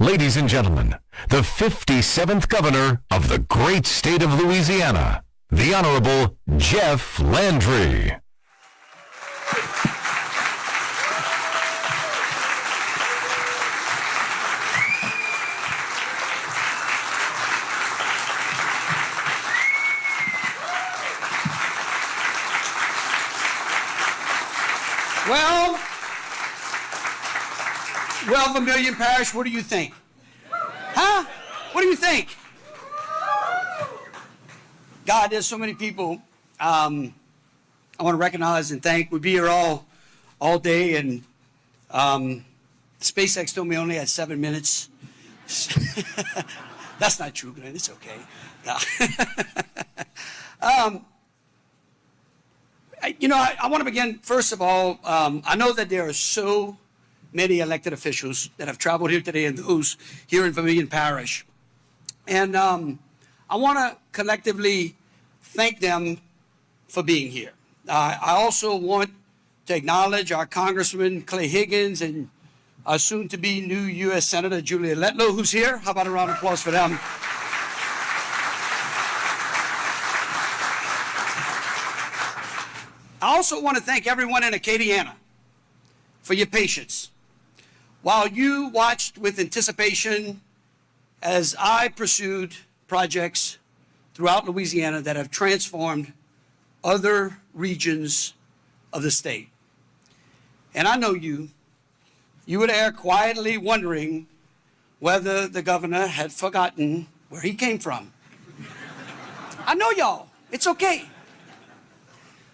Ladies and gentlemen, the 57th governor of the great state of Louisiana, the Honorable Jeff Landry. Well, Vermilion Parish, what do you think? Huh? What do you think? God, there's so many people I want to recognize and thank. We'd be here all day, and SpaceX told me I only had 7 minutes. That's not true, Glenn. It's okay. No. I want to begin, first of all, I know that there are so many elected officials that have traveled here today and those here in Vermilion Parish. And I want to collectively thank them for being here. I also want to acknowledge our Congressman Clay Higgins and our soon-to-be new U.S. Senator Julia Letlow, who's here. How about a round of applause for them? I also want to thank everyone in Acadiana for your patience. While you watched with anticipation as I pursued projects throughout Louisiana that have transformed other regions of the state. And I know you were there quietly wondering whether the governor had forgotten where he came from. I know y'all, it's okay.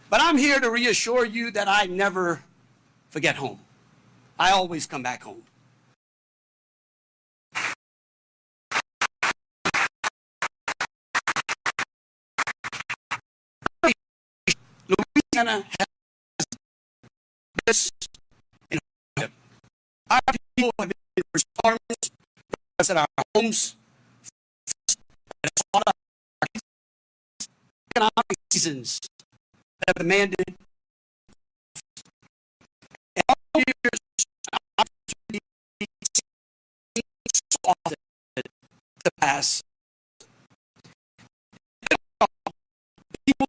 But I'm here to reassure you that I never forget home. I always come back home. Louisiana has this in our people have been farmers, at our homes, and all our economic reasons that have demanded. And all years, often to pass. People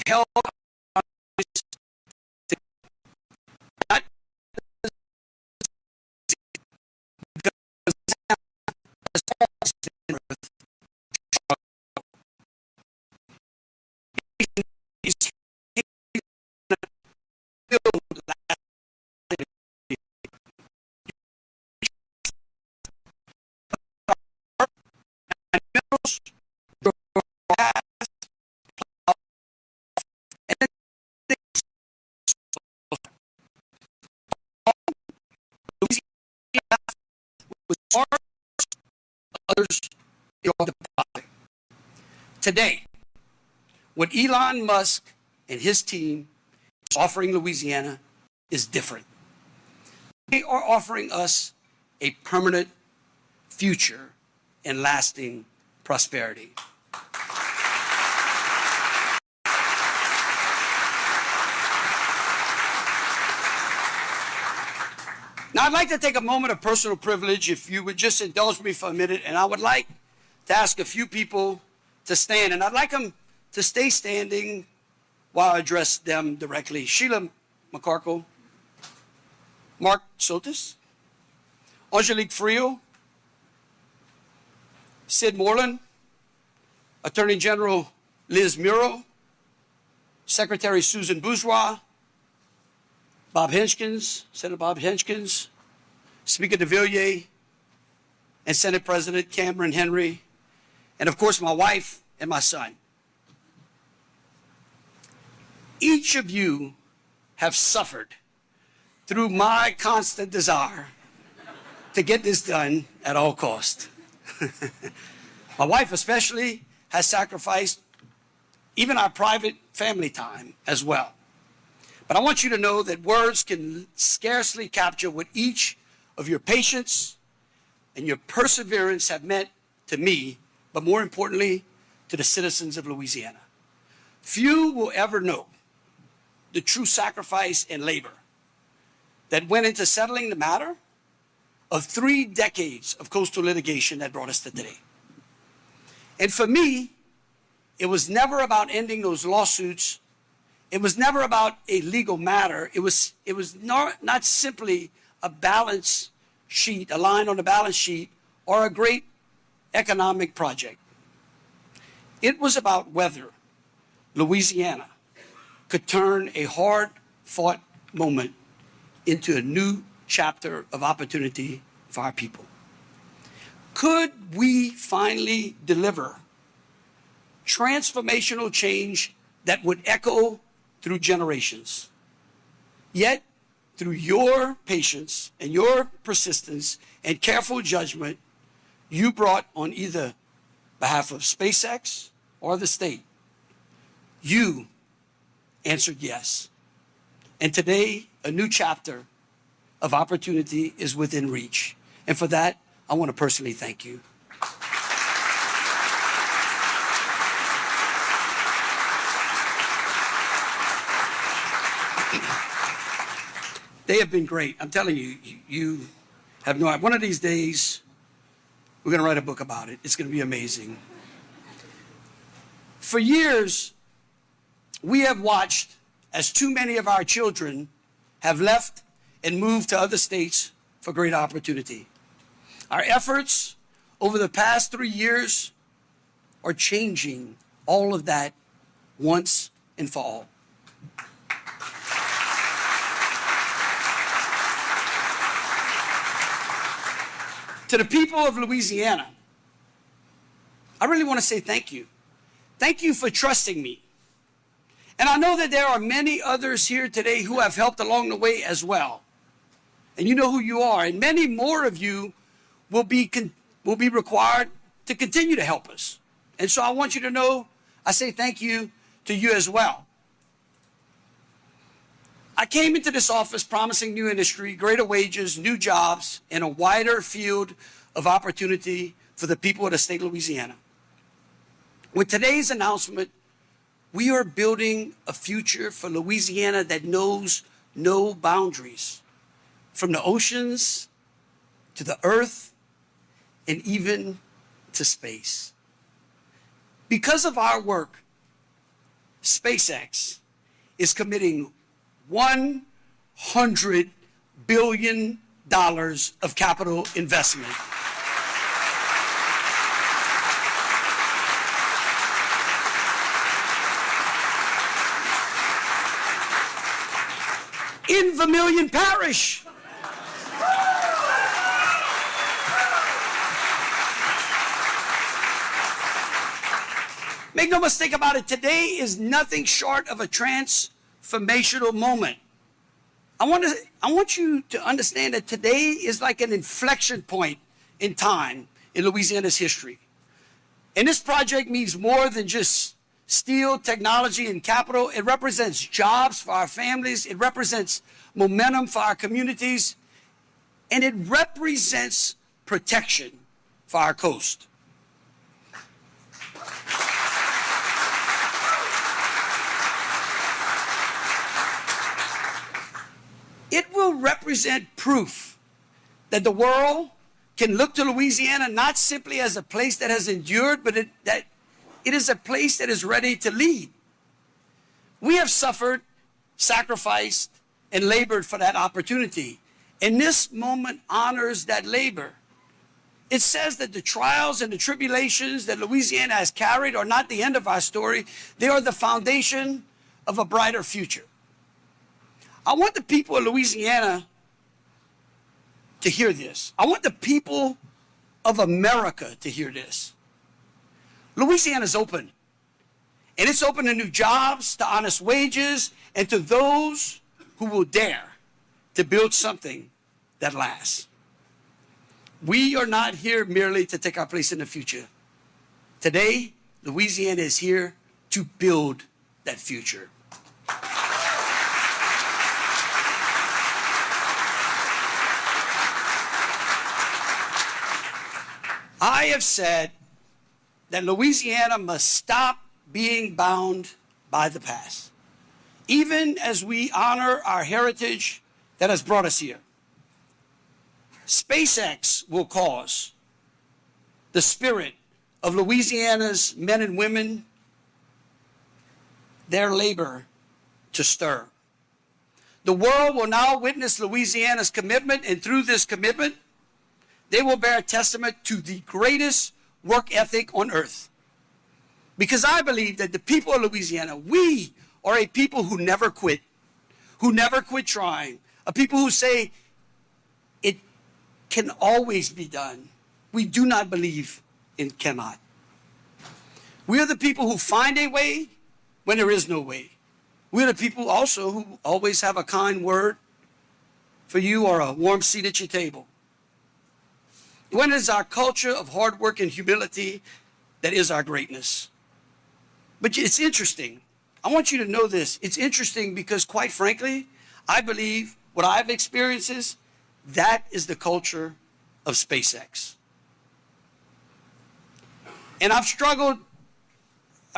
held today, what Elon Musk and his team is offering Louisiana is different. They are offering us a permanent future and lasting prosperity. Now, I'd like to take a moment of personal privilege, if you would just indulge me for a minute, and I would like to ask a few people to stand, and I'd like them to stay standing while I address them directly. Sheila McCarkle, Mark Sotis, Angelique Frio, Sid Moreland, Attorney General Liz Muro, Secretary Susan Bourgeois, Bob Henskins, Senator Bob Henskins, Speaker de Villiers, and Senate President Cameron Henry, and of course my wife and my son. Each of you have suffered through my constant desire to get this done at all cost. My wife especially has sacrificed even our private family time as well. But I want you to know that words can scarcely capture what each of your patience and your perseverance have meant to me, but more importantly, to the citizens of Louisiana. Few will ever know the true sacrifice and labor that went into settling the matter of 3 decades of coastal litigation that brought us to today. And for me, it was never about ending those lawsuits. It was never about a legal matter. It was not simply a balance sheet, a line on a balance sheet, or a great economic project. It was about whether Louisiana could turn a hard-fought moment into a new chapter of opportunity for our people. Could we finally deliver transformational change that would echo through generations? Yet, through your patience and your persistence and careful judgment, you brought on either behalf of SpaceX or the state, you answered yes. And today, a new chapter of opportunity is within reach. And for that, I want to personally thank you. They have been great. I'm telling you, you have no idea. One of these days, we're going to write a book about it. It's going to be amazing. For years, we have watched as too many of our children have left and moved to other states for great opportunity. Our efforts over the past 3 years are changing all of that once and for all. To the people of Louisiana, I really want to say thank you. Thank you for trusting me. And I know that there are many others here today who have helped along the way as well. And you know who you are. And many more of you will be required to continue to help us. And so I want you to know, I say thank you to you as well. I came into this office promising new industry, greater wages, new jobs, and a wider field of opportunity for the people of the state of Louisiana. With today's announcement, we are building a future for Louisiana that knows no boundaries, from the oceans to the earth and even to space. Because of our work, SpaceX is committing $100 billion of capital investment. In Vermilion Parish. Make no mistake about it, today is nothing short of a transformational moment. I want you to understand that today is like an inflection point in time in Louisiana's history. And this project means more than just steel, technology, and capital. It represents jobs for our families. It represents momentum for our communities. And it represents protection for our coast. It will represent proof that the world can look to Louisiana not simply as a place that has endured, but that it is a place that is ready to lead. We have suffered, sacrificed, and labored for that opportunity. And this moment honors that labor. It says that the trials and the tribulations that Louisiana has carried are not the end of our story. They are the foundation of a brighter future. I want the people of Louisiana to hear this. I want the people of America to hear this. Louisiana's open. And it's open to new jobs, to honest wages, and to those who will dare to build something that lasts. We are not here merely to take our place in the future. Today, Louisiana is here to build that future. I have said that Louisiana must stop being bound by the past, even as we honor our heritage that has brought us here. SpaceX will cause the spirit of Louisiana's men and women, their labor, to stir. The world will now witness Louisiana's commitment, and through this commitment, they will bear testament to the greatest work ethic on earth. Because I believe that the people of Louisiana, we are a people who never quit trying, a people who say it can always be done. We do not believe in cannot. We are the people who find a way when there is no way. We are the people also who always have a kind word for you or a warm seat at your table. When it is our culture of hard work and humility that is our greatness. But it's interesting. I want you to know this. It's interesting because, quite frankly, I believe what I've experienced is that is the culture of SpaceX. And I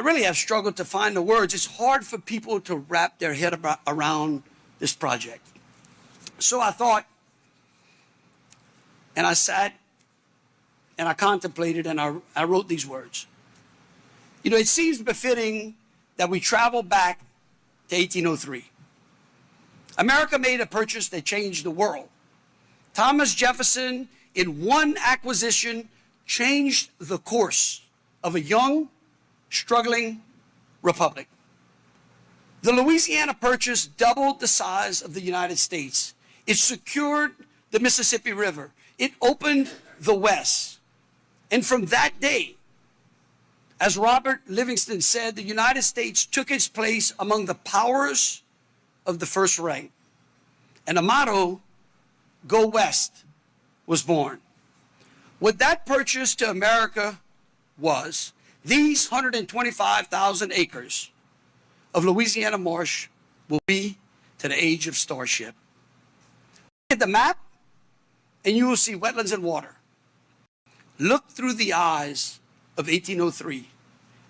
really have struggled to find the words. It's hard for people to wrap their head around this project. So I thought, and I sat, and I contemplated, and I wrote these words. You know, it seems befitting that we travel back to 1803. America made a purchase that changed the world. Thomas Jefferson, in one acquisition, changed the course of a young, struggling republic. The Louisiana Purchase doubled the size of the United States. It secured the Mississippi River. It opened the West. And from that day, as Robert Livingston said, the United States took its place among the powers of the first rank. And the motto, "Go West," was born. What that purchase to America was, these 125,000 acres of Louisiana marsh will be to the age of Starship. Look at the map, and you will see wetlands and water. Look through the eyes of 1803,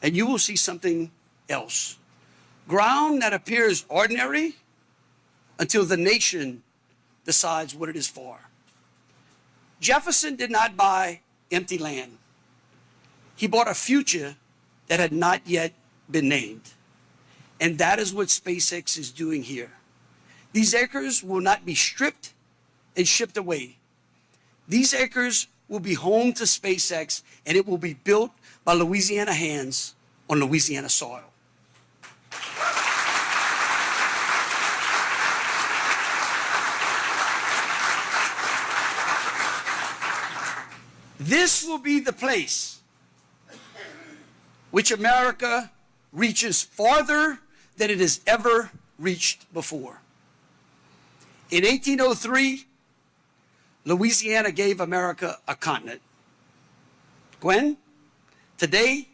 and you will see something else. Ground that appears ordinary until the nation decides what it is for. Jefferson did not buy empty land. He bought a future that had not yet been named. And that is what SpaceX is doing here. These acres will not be stripped and shipped away. These acres will be home to SpaceX, and it will be built by Louisiana hands on Louisiana soil. This will be the place which America reaches farther than it has ever reached before. In 1803, Louisiana gave America a continent. Gwen, today,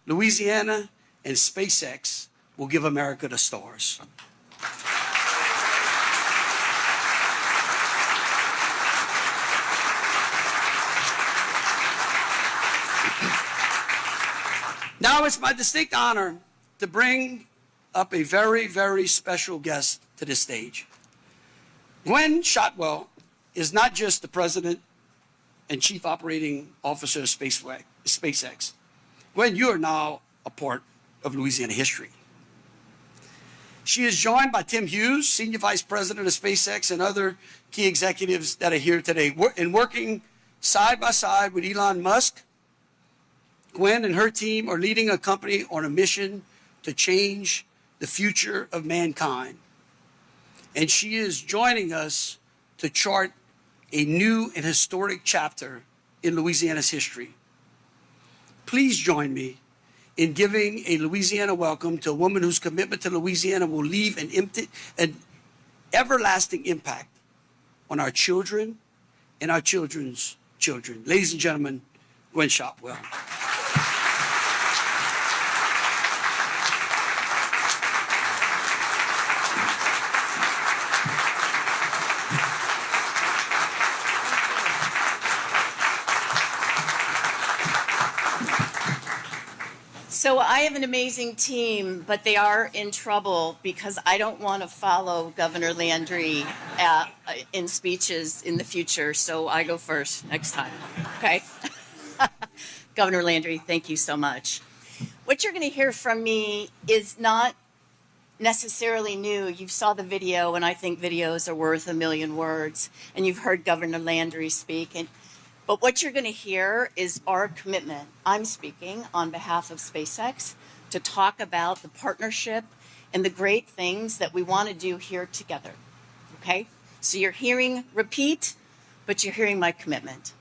Louisiana and SpaceX will give America the stars. Now it's my distinct honor to bring up a very, very special guest to this stage. Gwen Shotwell is not just the president and chief operating officer of SpaceX. Gwen, you are now a part of Louisiana history. She is joined by Tim Hughes, senior vice president of SpaceX, and other key executives that are here today. And working side by side with Elon Musk, Gwen and her team are leading a company on a mission to change the future of mankind. And she is joining us to chart a new and historic chapter in Louisiana's history. Please join me in giving a Louisiana welcome to a woman whose commitment to Louisiana will leave an everlasting impact on our children and our children's children. Ladies and gentlemen, Gwen Shotwell. So I have an amazing team, but they are in trouble because I don't want to follow Governor Landry in speeches in the future. So I go first next time. Okay. Governor Landry, thank you so much. What you're going to hear from me is not necessarily new. You saw the video, and I think videos are worth a million words. And you've heard Governor Landry speak. But what you're going to hear is our commitment. I'm speaking on behalf of SpaceX to talk about the partnership and the great things that we want to do here together. Okay? So you're hearing repeat, but you're hearing my commitment.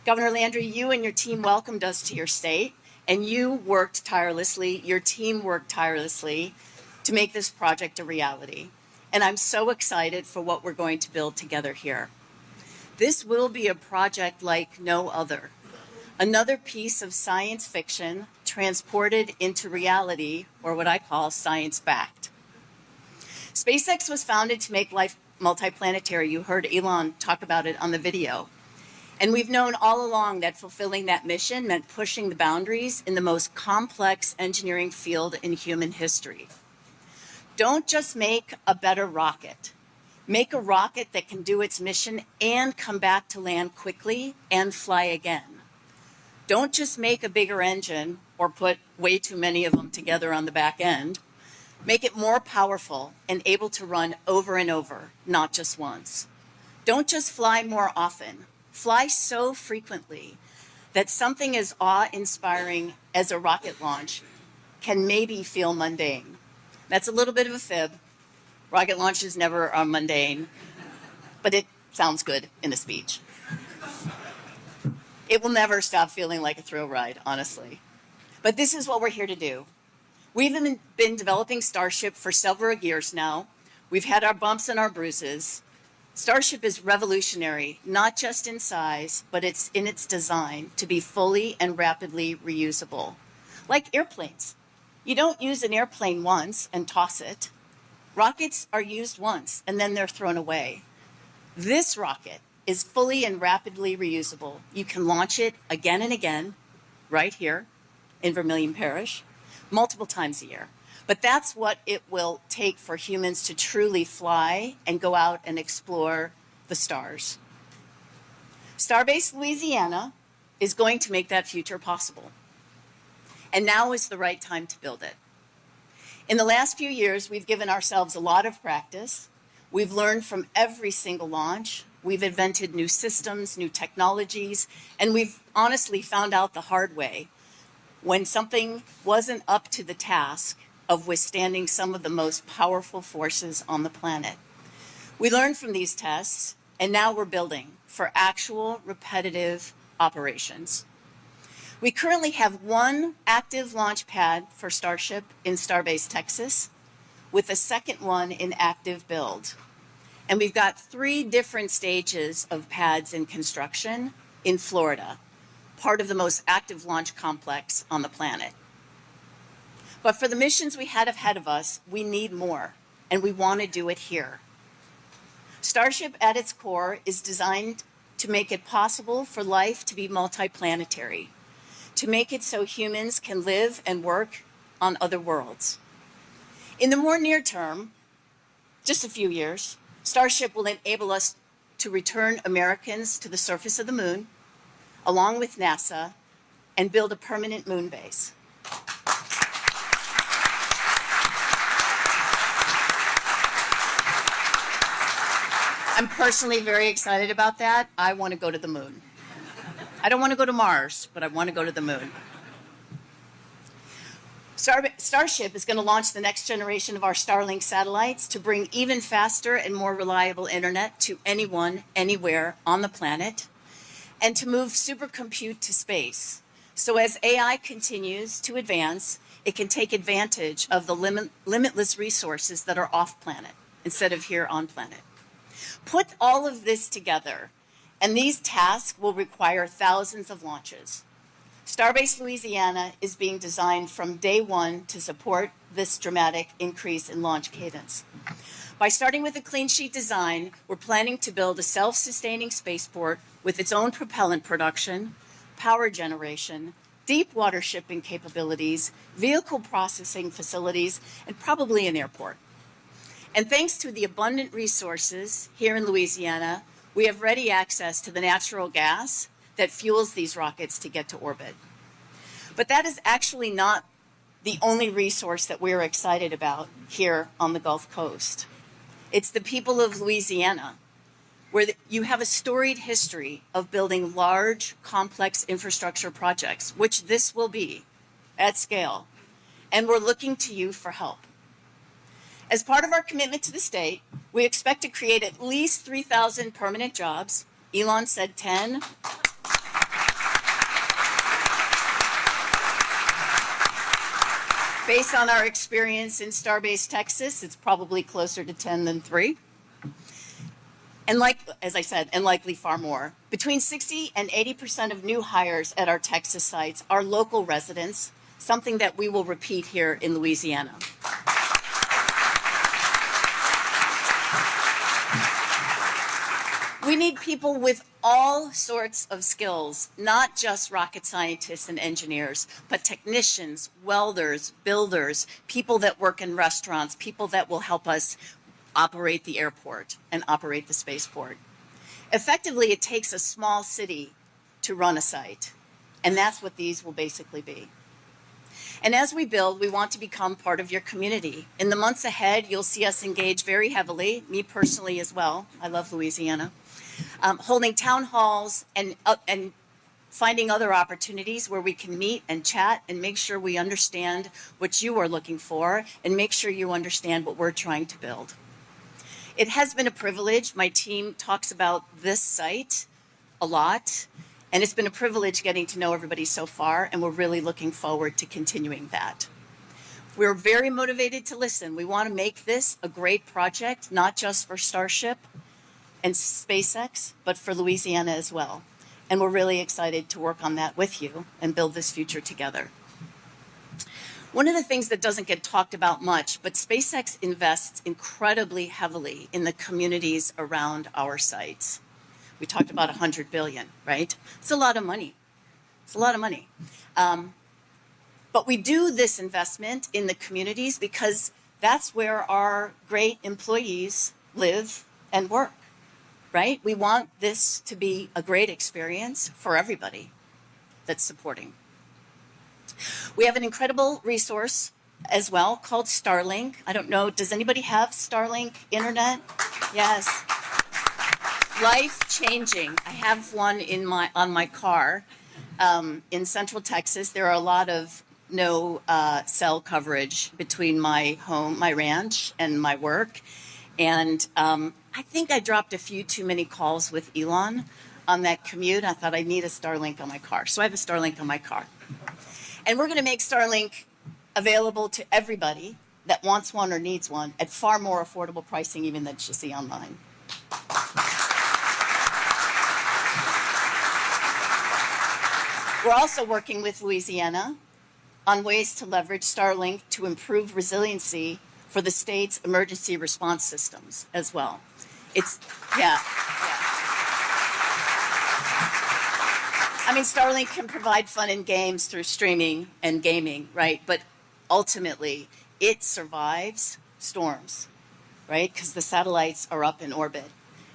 Governor Landry, you and your team welcomed us to your state, and you worked tirelessly, your team worked tirelessly to make this project a reality. And I'm so excited for what we're going to build together here. This will be a project like no other. Another piece of science fiction transported into reality, or what I call science fact. SpaceX was founded to make life multiplanetary. You heard Elon talk about it on the video. And we've known all along that fulfilling that mission meant pushing the boundaries in the most complex engineering field in human history. Don't just make a better rocket. Make a rocket that can do its mission and come back to land quickly and fly again. Don't just make a bigger engine or put way too many of them together on the back end. Make it more powerful and able to run over and over, not just once. Don't just fly more often. Fly so frequently that something as awe-inspiring as a rocket launch can maybe feel mundane. That's a little bit of a fib. Rocket launches never are mundane, but it sounds good in a speech. It will never stop feeling like a thrill ride, honestly. But this is what we're here to do. We've been developing Starship for several years now. We've had our bumps and our bruises. Starship is revolutionary, not just in size, but it's in its design to be fully and rapidly reusable. Like airplanes. You don't use an airplane once and toss it. Rockets are used once and then they're thrown away. This rocket is fully and rapidly reusable. You can launch it again and again, right here in Vermilion Parish, multiple times a year. But that's what it will take for humans to truly fly and go out and explore the stars. Starbase Louisiana is going to make that future possible. And now is the right time to build it. In the last few years, we've given ourselves a lot of practice. We've learned from every single launch. We've invented new systems, new technologies, and we've honestly found out the hard way when something wasn't up to the task of withstanding some of the most powerful forces on the planet. We learned from these tests, and now we're building for actual repetitive operations. We currently have one active launch pad for Starship in Starbase, Texas, with a second one in active build. And we've got 3 different stages of pads in construction in Florida, part of the most active launch complex on the planet. But for the missions we had ahead of us, we need more, and we want to do it here. Starship at its core is designed to make it possible for life to be multiplanetary, to make it so humans can live and work on other worlds. In the more near term, just a few years, Starship will enable us to return Americans to the surface of the moon, along with NASA, and build a permanent moon base. I'm personally very excited about that. I want to go to the moon. I don't want to go to Mars, but I want to go to the moon. Starship is going to launch the next generation of our Starlink satellites to bring even faster and more reliable internet to anyone, anywhere on the planet, and to move supercompute to space. So as AI continues to advance, it can take advantage of the limitless resources that are off-planet instead of here on planet. Put all of this together, and these tasks will require thousands of launches. Starbase Louisiana is being designed from day one to support this dramatic increase in launch cadence. By starting with a clean sheet design, we're planning to build a self-sustaining spaceport with its own propellant production, power generation, deep water shipping capabilities, vehicle processing facilities, and probably an airport. And thanks to the abundant resources here in Louisiana, we have ready access to the natural gas that fuels these rockets to get to orbit. But that is actually not the only resource that we're excited about here on the Gulf Coast. It's the people of Louisiana, where you have a storied history of building large, complex infrastructure projects, which this will be at scale, and we're looking to you for help. As part of our commitment to the state, we expect to create at least 3,000 permanent jobs. Elon said 10. Based on our experience in Starbase, Texas, it's probably closer to 10 than 3. And as I said, and likely far more. Between 60 and 80% of new hires at our Texas sites are local residents, something that we will repeat here in Louisiana. We need people with all sorts of skills, not just rocket scientists and engineers, but technicians, welders, builders, people that work in restaurants, people that will help us operate the airport and operate the spaceport. Effectively, it takes a small city to run a site, and that's what these will basically be. And as we build, we want to become part of your community. In the months ahead, you'll see us engage very heavily, me personally as well. I love Louisiana. Holding town halls and finding other opportunities where we can meet and chat and make sure we understand what you are looking for and make sure you understand what we're trying to build. It has been a privilege. My team talks about this site a lot, and it's been a privilege getting to know everybody so far, and we're really looking forward to continuing that. We're very motivated to listen. We want to make this a great project, not just for Starship and SpaceX, but for Louisiana as well. And we're really excited to work on that with you and build this future together. One of the things that doesn't get talked about much, but SpaceX invests incredibly heavily in the communities around our sites. We talked about $100 billion, right? It's a lot of money. It's a lot of money. But we do this investment in the communities because that's where our great employees live and work. Right? We want this to be a great experience for everybody that's supporting. We have an incredible resource as well called Starlink. I don't know, does anybody have Starlink internet? Yes. Life-changing. I have one on my car. In Central Texas, there are a lot of no cell coverage between my home, my ranch, and my work. And I think I dropped a few too many calls with Elon on that commute. I thought I need a Starlink on my car. So I have a Starlink on my car. And we're going to make Starlink available to everybody that wants one or needs one at far more affordable pricing even than you see online. We're also working with Louisiana on ways to leverage Starlink to improve resiliency for the state's emergency response systems as well. Yeah. I mean, Starlink can provide fun and games through streaming and gaming, right? But ultimately, it survives storms, right? Because the satellites are up in orbit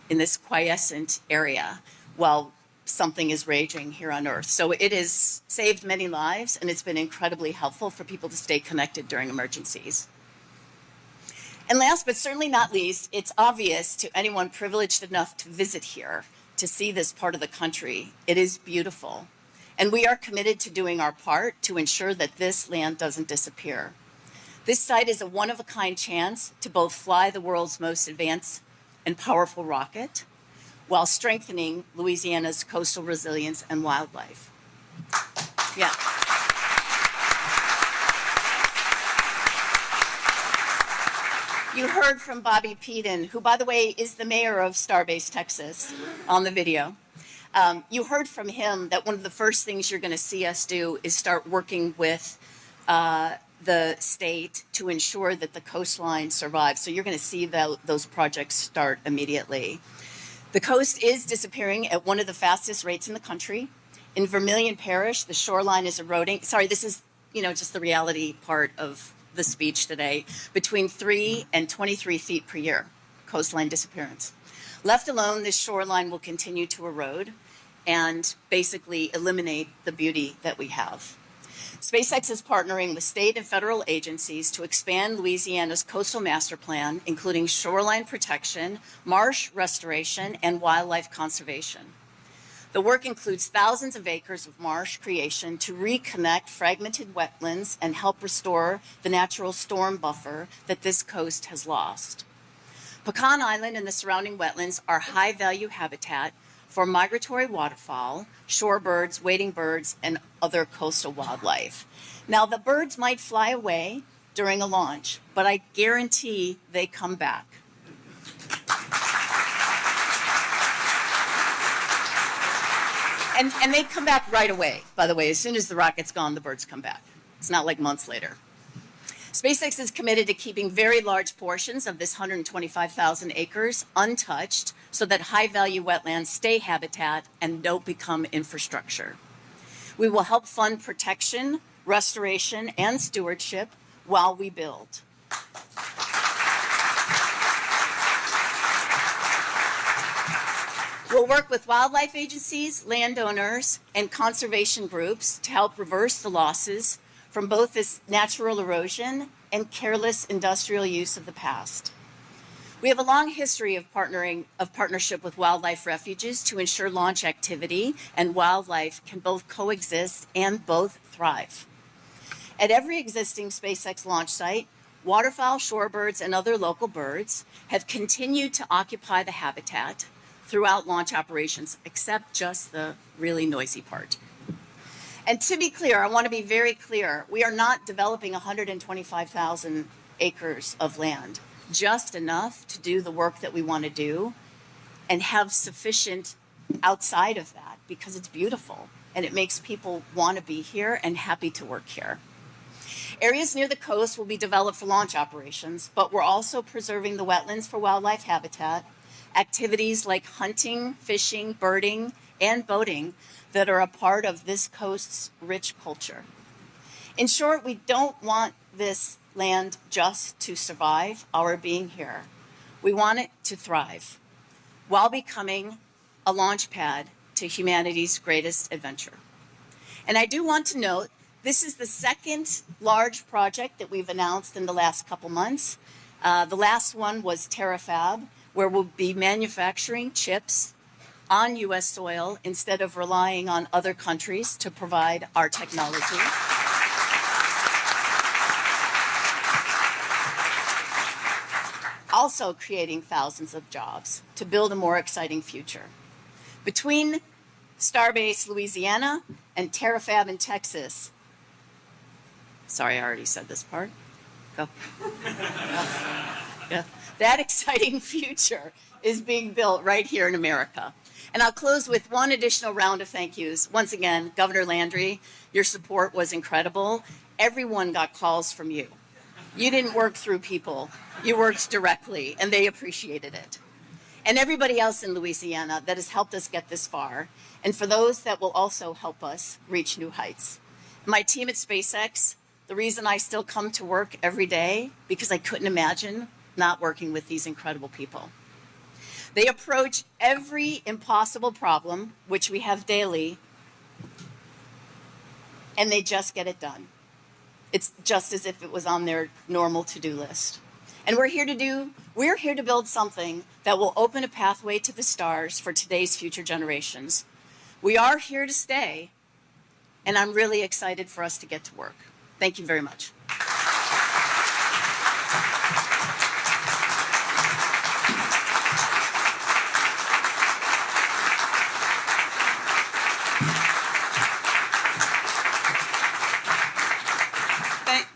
in this quiescent area while something is raging here on Earth. So it has saved many lives, and it's been incredibly helpful for people to stay connected during emergencies. And last but certainly not least, it's obvious to anyone privileged enough to visit here to see this part of the country. It is beautiful. And we are committed to doing our part to ensure that this land doesn't disappear. This site is a one-of-a-kind chance to both fly the world's most advanced and powerful rocket while strengthening Louisiana's coastal resilience and wildlife. Yeah. You heard from Bobby Peden, who, by the way, is the mayor of Starbase, Texas, on the video. You heard from him that one of the first things you're going to see us do is start working with the state to ensure that the coastline survives. So you're going to see those projects start immediately. The coast is disappearing at one of the fastest rates in the country. In Vermilion Parish, the shoreline is eroding. Sorry, this is, just the reality part of the speech today. Between 3 and 23 feet per year, coastline disappearance. Left alone, this shoreline will continue to erode and basically eliminate the beauty that we have. SpaceX is partnering with state and federal agencies to expand Louisiana's coastal master plan, including shoreline protection, marsh restoration, and wildlife conservation. The work includes thousands of acres of marsh creation to reconnect fragmented wetlands and help restore the natural storm buffer that this coast has lost. Pecan Island and the surrounding wetlands are high-value habitat for migratory waterfowl, shorebirds, wading birds, and other coastal wildlife. Now, the birds might fly away during a launch, but I guarantee they come back. And they come back right away, by the way. As soon as the rocket's gone, the birds come back. It's not like months later. SpaceX is committed to keeping very large portions of this 125,000 acres untouched so that high-value wetlands stay habitat and don't become infrastructure. We will help fund protection, restoration, and stewardship while we build. We'll work with wildlife agencies, landowners, and conservation groups to help reverse the losses from both this natural erosion and careless industrial use of the past. We have a long history of partnership with wildlife refuges to ensure launch activity and wildlife can both coexist and both thrive. At every existing SpaceX launch site, waterfowl, shorebirds, and other local birds have continued to occupy the habitat throughout launch operations, except just the really noisy part. And to be clear, I want to be very clear, we are not developing 125,000 acres of land, just enough to do the work that we want to do and have sufficient outside of that because it's beautiful and it makes people want to be here and happy to work here. Areas near the coast will be developed for launch operations, but we're also preserving the wetlands for wildlife habitat, activities like hunting, fishing, birding, and boating that are a part of this coast's rich culture. In short, we don't want this land just to survive our being here. We want it to thrive while becoming a launch pad to humanity's greatest adventure. And I do want to note, this is the second large project that we've announced in the last couple months. The last one was TerraFab, where we'll be manufacturing chips on U.S. soil instead of relying on other countries to provide our technology. Also creating thousands of jobs to build a more exciting future. Between Starbase Louisiana and TerraFab in Texas, sorry, I already said this part. Go. Yeah. That exciting future is being built right here in America. And I'll close with one additional round of thank yous. Once again, Governor Landry, your support was incredible. Everyone got calls from you. You didn't work through people. You worked directly, and they appreciated it. And everybody else in Louisiana that has helped us get this far, and for those that will also help us reach new heights. My team at SpaceX, the reason I still come to work every day, because I couldn't imagine not working with these incredible people. They approach every impossible problem, which we have daily, and they just get it done. It's just as if it was on their normal to-do list. And we're here to build something that will open a pathway to the stars for today's future generations. We are here to stay, and I'm really excited for us to get to work. Thank you very much.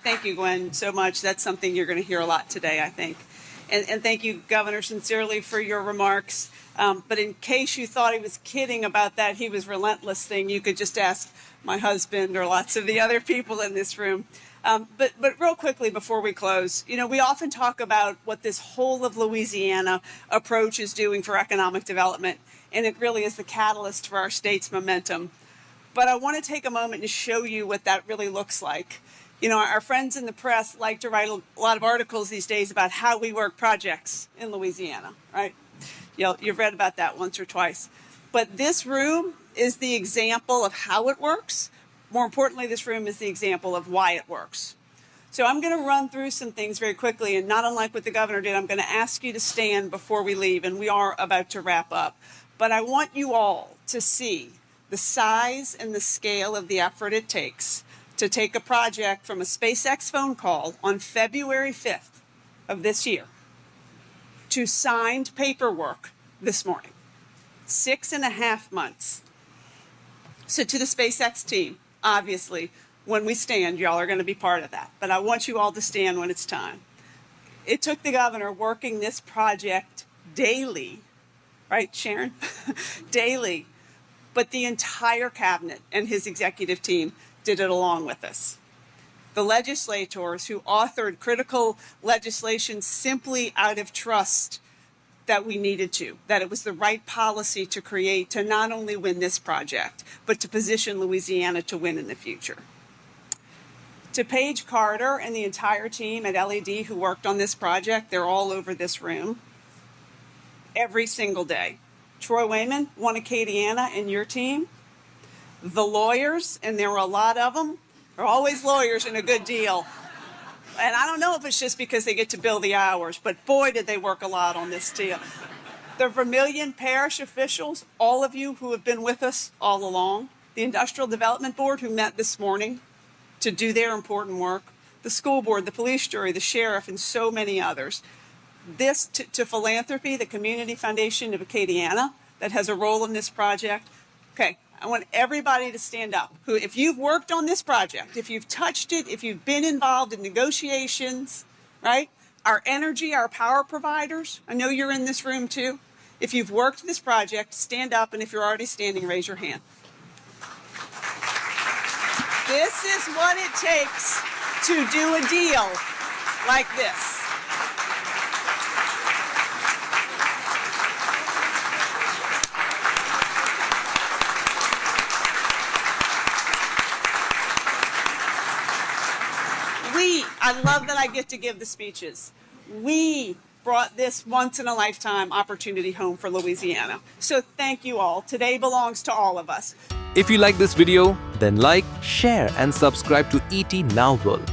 Thank you, Gwen, so much. That's something you're going to hear a lot today, I think. And thank you, Governor, sincerely for your remarks. But in case you thought he was kidding about that he was relentless thing, you could just ask my husband or lots of the other people in this room. But real quickly before we close, we often talk about what this whole of Louisiana approach is doing for economic development, and it really is the catalyst for our state's momentum. But I want to take a moment and show you what that really looks like. You know, our friends in the press like to write a lot of articles these days about how we work projects in Louisiana, right? You've read about that once or twice. But this room is the example of how it works. More importantly, this room is the example of why it works. So I'm going to run through some things very quickly, and not unlike what the governor did, I'm going to ask you to stand before we leave, and we are about to wrap up. But I want you all to see the size and the scale of the effort it takes to take a project from a SpaceX phone call on February 5th of this year to signed paperwork this morning. 6.5 months. So to the SpaceX team, obviously, when we stand, y'all are going to be part of that. But I want you all to stand when it's time. It took the governor working this project daily, right, Sharon? Daily. But the entire cabinet and his executive team did it along with us. The legislators who authored critical legislation simply out of trust that we needed to, that it was the right policy to create to not only win this project, but to position Louisiana to win in the future. To Paige Carter and the entire team at LED who worked on this project, they're all over this room every single day. Troy Wayman, one Acadiana, and your team. The lawyers, and there were a lot of them, are always lawyers in a good deal. And I don't know if it's just because they get to bill the hours, but boy, did they work a lot on this deal. The Vermilion Parish officials, all of you who have been with us all along, the Industrial Development Board who met this morning to do their important work, the school board, the police jury, the sheriff, and so many others. This to philanthropy, the Community Foundation of Acadiana that has a role in this project. Okay, I want everybody to stand up. Who, if you've worked on this project, if you've touched it, if you've been involved in negotiations, right? Our energy, our power providers, I know you're in this room too. If you've worked this project, stand up, and if you're already standing, raise your hand. This is what it takes to do a deal like this. I love that I get to give the speeches. We brought this once-in-a-lifetime opportunity home for Louisiana. So thank you all. Today belongs to all of us. If you like this video, then like, share and subscribe to ET Now World.